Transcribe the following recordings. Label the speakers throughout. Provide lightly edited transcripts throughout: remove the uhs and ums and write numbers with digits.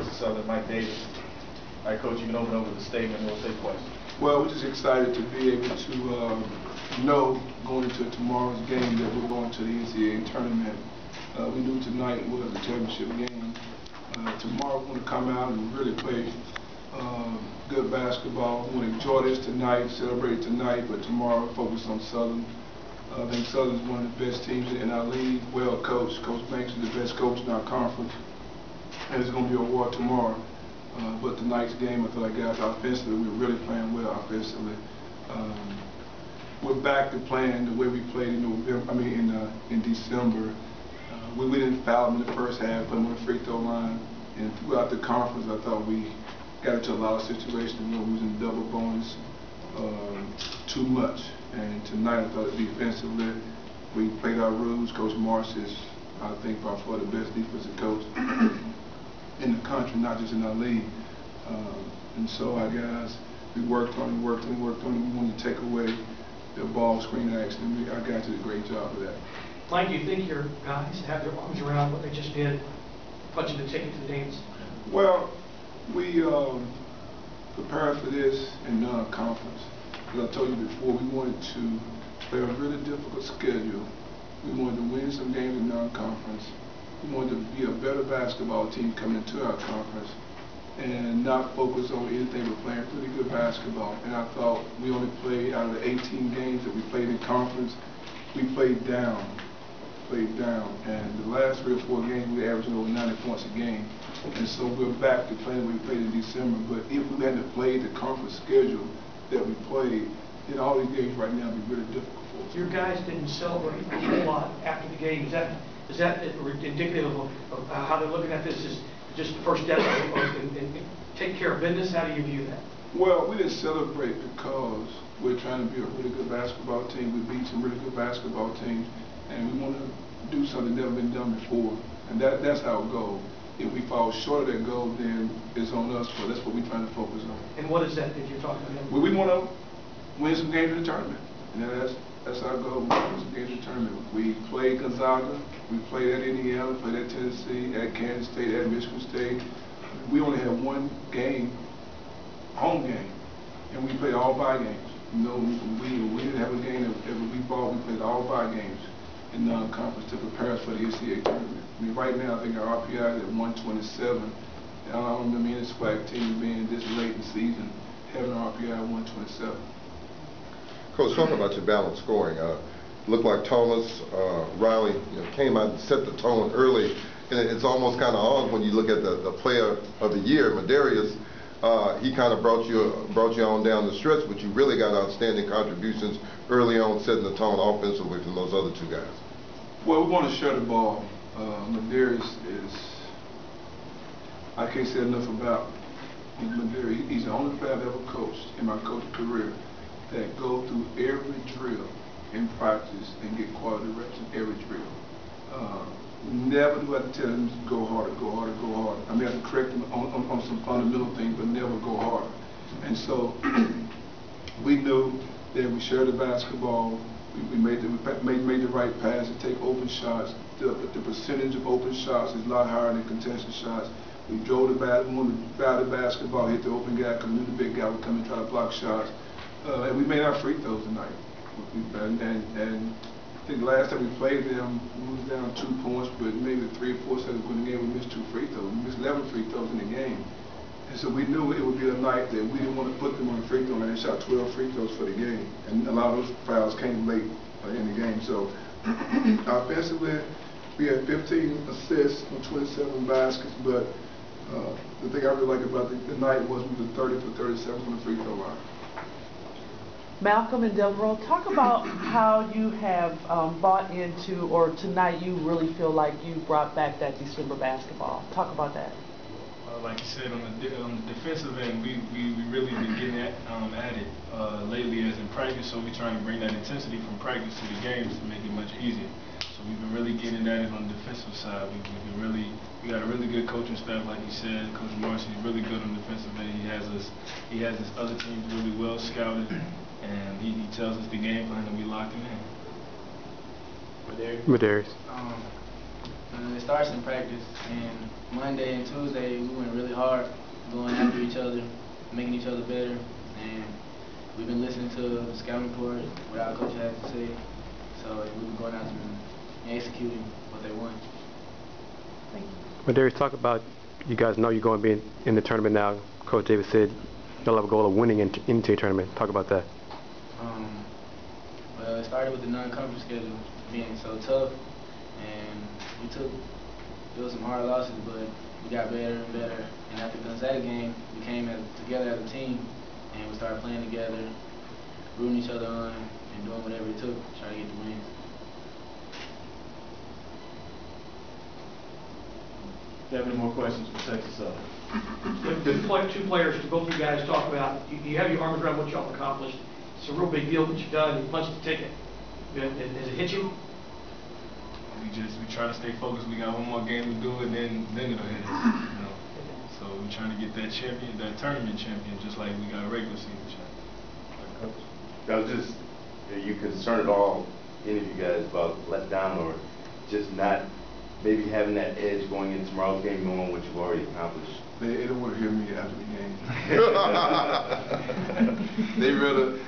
Speaker 1: of Southern, Mike Davis. All right, Coach, you can open up with a statement and we'll take questions.
Speaker 2: Well, we're just excited to be able to know going into tomorrow's game that we're going to the NCAA Tournament. We knew tonight was a championship game. Tomorrow we're going to come out and really play good basketball. We're going to enjoy this tonight, celebrate tonight, but tomorrow focus on Southern. I think Southern's one of the best teams in our league, well coached. Coach Banks is the best coach in our conference, and it's going to be a war tomorrow. But tonight's game, I feel like guys offensively, we're really playing well offensively. We're back to playing the way we played in November. In December. We didn't foul them in the first half, put them on the free throw line, and throughout the conference, I thought we got into a lot of situations where we was in double bonus too much. And tonight, I thought defensively, we played our rules. Coach Marsh is, I think, by far the best defensive coach in the country, not just in our league. And so our guys, we worked on it. We wanted to take away the ball screen action, and our guys did a great job of that.
Speaker 3: Mike, do you think your guys have their arms around what they just did, punching the ticket to the dance?
Speaker 2: Well, we prepared for this in non-conference. As I told you before, we wanted to play a really difficult schedule. We wanted to win some games in non-conference. We wanted to be a better basketball team coming into our conference and not focus on anything but playing really good basketball. And I thought we only played, out of the 18 games that we played in conference, we played down. And the last 3 or 4 games, we were averaging over 90 points a game. And so we're back to playing what we played in December. But if we hadn't played the conference schedule that we played, then all these games right now would be really difficult for us.
Speaker 3: Your guys didn't celebrate a whole lot after the game. Is that indicative of how they're looking at this as just the first step and take care of business? How do you view that?
Speaker 2: Well, we didn't celebrate because we're trying to be a really good basketball team. We beat some really good basketball teams, and we want to do something never been done before. And that's our goal. If we fall short of that goal, then it's on us. So that's what we're trying to focus on.
Speaker 3: And what is that you're talking about?
Speaker 2: Well, we want to win some games in the tournament. And that's our goal. We want to win some games in the tournament. We played Gonzaga. We played at Indiana, played at Tennessee, at Kansas State, at Michigan State. We only had one game, home game, and we played all bye games. You know, we didn't have a game every week ball. We played all bye games in non-conference to prepare us for the NCAA tournament. I mean, right now I think our RPI is at 127. And I don't remember any SWAC team being this late in the season having an RPI at 127.
Speaker 4: Coach, talk about your balanced scoring. Looked like Thomas Riley came out and set the tone early, and it's almost kind of odd when you look at the player of the year, Madarious. He kind of brought you on down the stretch, but you really got outstanding contributions early on, setting the tone offensively from those other 2 guys.
Speaker 2: Well, we want to share the ball. Madarious is, I can't say enough about Madarious. He's the only player I've ever coached in my coaching career that go through every drill in practice and get quality reps in every drill. Never do I have to tell him to go harder, go harder, go harder. I may have to correct him on some fundamental things, but never go harder. And so we knew that we shared the basketball. We made the right pass to take open shots. The percentage of open shots is a lot higher than contested shots. We drove the bat, we wanted to foul the basketball, hit the open guy, because we knew the big guy would come and try to block shots. And we made our free throws tonight. And I think the last time we played them, we was down 2 points, but maybe 3 or 4 seconds in the game, we missed 2 free throws. We missed 11 free throws in the game. And so we knew it would be a night that we didn't want to put them on the free throw line. They shot 12 free throws for the game. And a lot of those fouls came late in the game. So offensively, we had 15 assists on 27 baskets, but the thing I really like about the night was we were 30 for 37 on the free throw line.
Speaker 5: Malcolm and Devereaux, talk about how you have bought into, or tonight you really feel like you brought back that December basketball. Talk about that.
Speaker 1: Like you said, on the defensive end, we really been getting at it lately as in practice, so we're trying to bring that intensity from practice to the games to make it much easier. So we've been really getting at it on the defensive side. We got a really good coaching staff, like you said. Coach Marsh is really good on the defensive end. He has his other teams really well scouted, and he tells us the game plan and we locked him in.
Speaker 6: Madarious. It starts in practice, and Monday and Tuesday we went really hard, going after each other, making each other better, and we've been listening to the scouting report, what our coach has to say, so we've been going out and executing what they want.
Speaker 5: Thank you.
Speaker 7: Madarious, talk about, you guys know you're going to be in the tournament now. Coach Davis said you'll have a goal of winning in NCAA Tournament. Talk about that.
Speaker 6: Well, it started with the non-conference schedule being so tough, and there was some hard losses, but we got better and better. And after the Gonzaga game, we came together as a team, and we started playing together, rooting each other on, and doing whatever it took to try to get the wins.
Speaker 1: Do you have any more questions for Texas Southern?
Speaker 3: The two players, both of you guys talk about, you have your arms around what y'all accomplished. It's a real big deal that you've done. You punched the ticket. Has it hit you?
Speaker 1: We try to stay focused. We got one more game to do, and then it'll hit us. You know? So we're trying to get that champion, that tournament champion, just like we got a regular season champion.
Speaker 8: I was just, are you concerned at all, any of you guys, about let down or just not maybe having that edge going into tomorrow's game, knowing what you've already accomplished?
Speaker 2: They don't want to hear me after the game.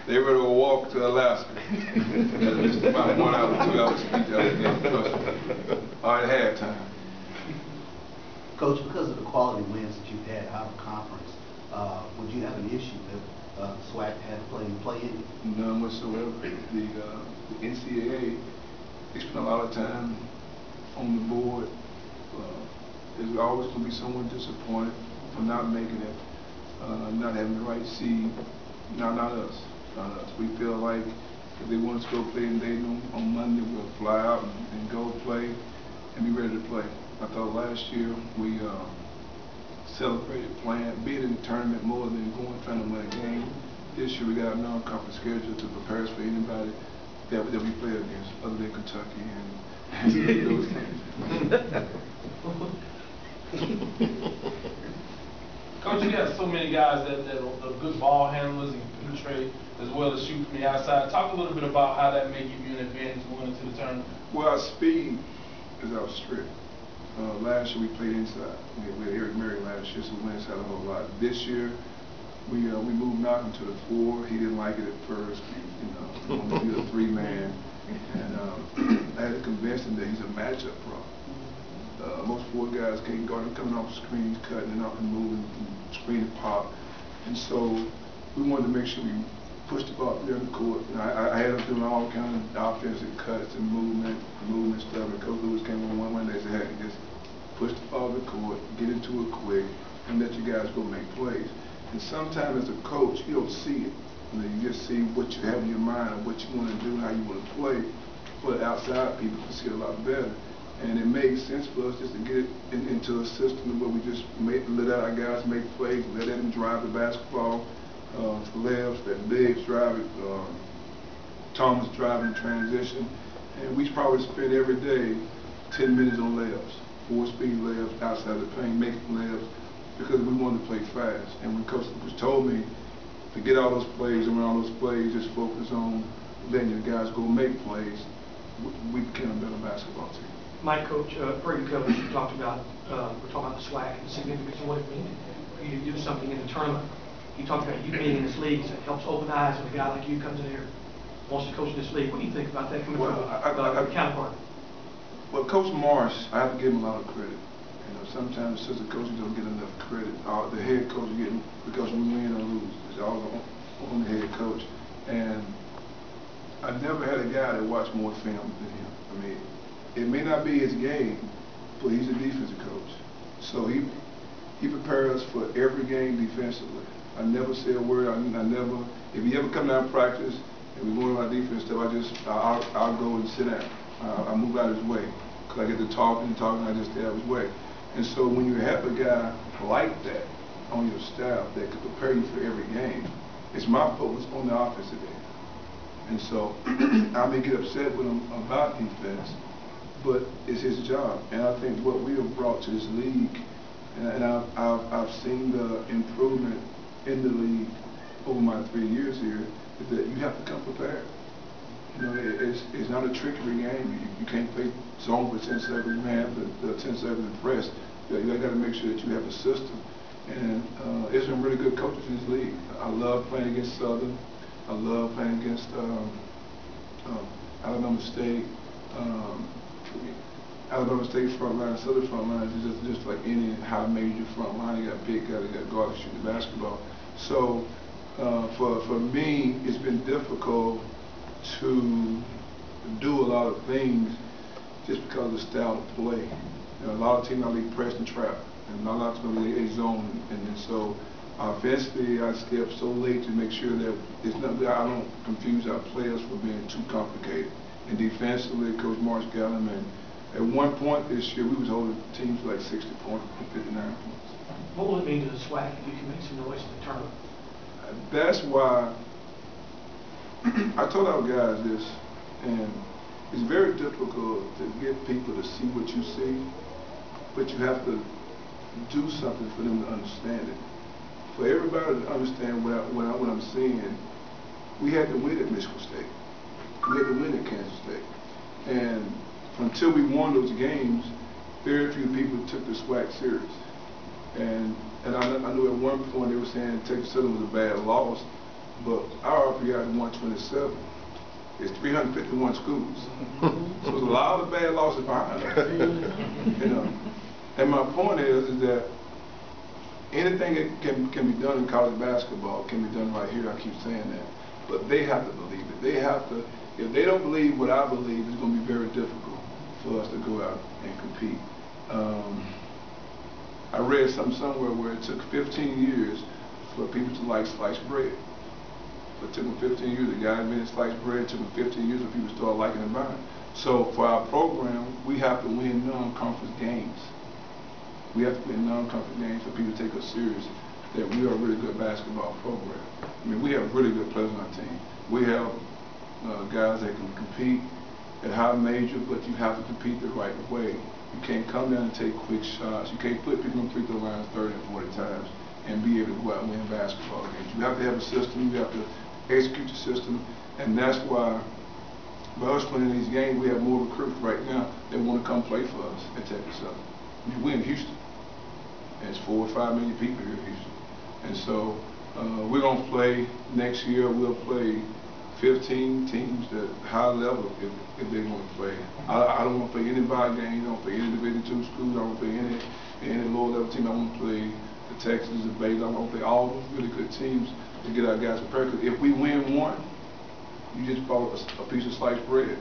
Speaker 2: they rather walk to Alaska. It's about 1 hour, 2 hours speech out of the game. Trust me. All right, halftime.
Speaker 9: Coach, because of the quality wins that you've had out of conference, would you have an issue if SWAC had to play in?
Speaker 2: None whatsoever. The NCAA, they spend a lot of time on the board. There's always going to be someone disappointed for not making it, not having the right seed. Not us. We feel like if they want us to go play in Dayton on Monday, we'll fly out and go play and be ready to play. I thought last year we celebrated being in the tournament more than trying to win a game. This year we got a non-conference schedule to prepare us for anybody that we play against, other than Kentucky and those things.
Speaker 10: Coach, you got so many guys that are good ball handlers and penetrate as well as shoot from the outside. Talk a little bit about how that may give you an advantage going into the tournament.
Speaker 2: Well, our speed is our strength. Last year we played inside. We had Eric Murray last year, so we went inside a whole lot. This year we moved Malcolm to the 4. He didn't like it at first. We wanted to be a 3-man, and I had to convince him that he's a matchup problem. Most 4 guys can't guard him coming off screens, cutting and up and moving, and screen and pop. And so we wanted to make sure we pushed the ball there in the court. I had us doing all kind of offensive cuts and movement stuff. And Coach Lewis came on one day and said, hey, just push the ball to the court, get into it quick, and let you guys go make plays. And sometimes as a coach, you don't see it. You just see what you have in your mind and what you want to do, how you want to play. But outside people can see it a lot better. And it made sense for us just to get it into a system where we just let our guys make plays, let them drive the basketball, layups, that Biggs drive it, Thomas driving transition. And we probably spend every day 10 minutes on layups, 4-speed layups outside the paint, making layups, because we wanted to play fast. And when Coach told me to get all those plays, and when all those plays, just focus on letting your guys go make plays, we became a better basketball team.
Speaker 3: My coach, Prairie View coach, talked about, we're talking about the SWAC and the significance of what it means for you to do something in the tournament. He talked about you being in this league, so it helps open eyes when a guy like you comes in here, wants to coach in this league. What do you think about that coming from your counterpart?
Speaker 2: Well, Coach Morris, I have to give him a lot of credit. Sometimes assistant coaches don't get enough credit. The head coach is getting, because we win or lose, it's all on the head coach. And I never had a guy that watched more film than him. I mean, it may not be his game, but he's a defensive coach. So he prepares us for every game defensively. I never say a word. I never. If he ever come down and practice and we go into our defense stuff, I'll go and sit down. I move out of his way because I get to talking. I just stay out of his way. And so when you have a guy like that on your staff that can prepare you for every game, it's my focus on the offensive end. And so I may get upset with him about defense, but it's his job. And I think what we have brought to this league, and I've seen the improvement in the league over my 3 years here, is that you have to come prepared. You know, it's not a trickery game. You can't play zone with 10-7 man, the 10-7 and press. You got to make sure that you have a system. And there's some really good coaches in this league. I love playing against Southern. I love playing against Alabama State. Alabama State front line, Southern front line is just like any high major front line. You got big guys, you got guards shooting the basketball. So for me, it's been difficult to do a lot of things just because of the style of play. You know, a lot of teams now league press and trap, and not a lot of teams league zone, and so offensively I stay up so late to make sure that it's not, I don't confuse our players for being too complicated. And defensively, Coach Marsh got them, and at one point this year we was holding teams like 60 points, 59 points.
Speaker 3: What will it mean to the SWAC if you can make some noise in the tournament?
Speaker 2: That's why I told our guys this, and it's very difficult to get people to see what you see, but you have to do something for them to understand it. For everybody to understand what I'm seeing, we had to win at Michigan State. We had to win at Kansas State. And until we won those games, very few people took the SWAC serious. And I knew at one point they were saying Texas Southern was a bad loss, but our RPI is 127. It's 351 schools. So there's a lot of bad losses behind us. You know. And my point is that anything that can be done in college basketball can be done right here. I keep saying that. But they have to believe it. They have to, if they don't believe what I believe, it's going to be very difficult for us to go out and compete. I read something somewhere where it took 15 years for people to like sliced bread. It took them 15 years. The guy invented sliced bread. It took them 15 years for people to start liking and buying. So for our program, we have to win non-conference games. We have to win non-conference games for people to take us serious, that we are a really good basketball program. I mean, we have really good players on our team. We have guys that can compete at high major, but you have to compete the right way. You can't come down and take quick shots. You can't put people on free throw lines 30 and 40 times and be able to go out and win basketball games. You have to have a system. You have to execute the system, and that's why by us playing these games, we have more recruits right now that want to come play for us at Texas Southern. I mean, we're in Houston, and it's 4 or 5 million people here in Houston, and so we're going to play next year. We'll play 15 teams at high level if they want to play. I don't want to play any bye games. I don't play any Division II schools. I don't play any lower level team. I want to play the Texans, the Bays. I want to play all those really good teams to get our guys prepared. Because if we win one, you just bought a piece of sliced bread.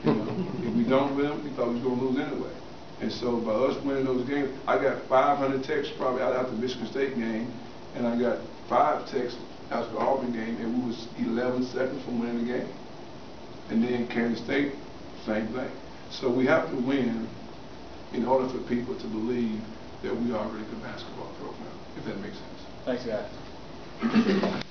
Speaker 2: You know? If we don't win them, we thought we was going to lose anyway. And so by us winning those games, I got 500 texts probably out the Michigan State game, and I got 5 texts after the Auburn game, and we was 11 seconds from winning the game. And then Kansas State, same thing. So we have to win in order for people to believe that we are a really good basketball program, if that makes sense.
Speaker 10: Thanks, guys.